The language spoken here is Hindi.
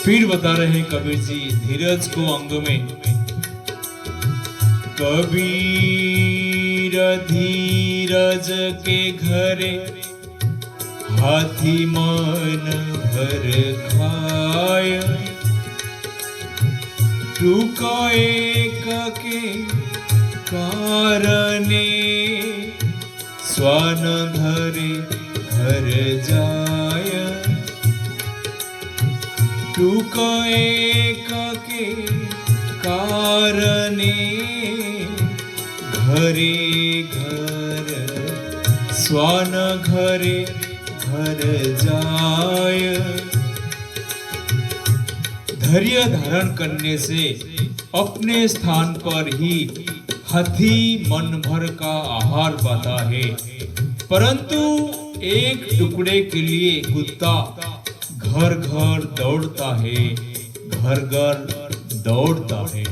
फिर बता रहे हैं कबीर जी धीरज को अंग में। कबीर धीरज के घरे हाथी मन भर खाय, टूक एक के कारणे स्वान घरे घर जाय। टूक एक के कारणे घरे घर स्वान घरे घर जाय। धैर्य धारण करने से अपने स्थान पर ही हाथी मन भर का आहार पाता है, परंतु एक टुकड़े के लिए कुत्ता घर घर दौड़ता है, घर घर दौड़ता है।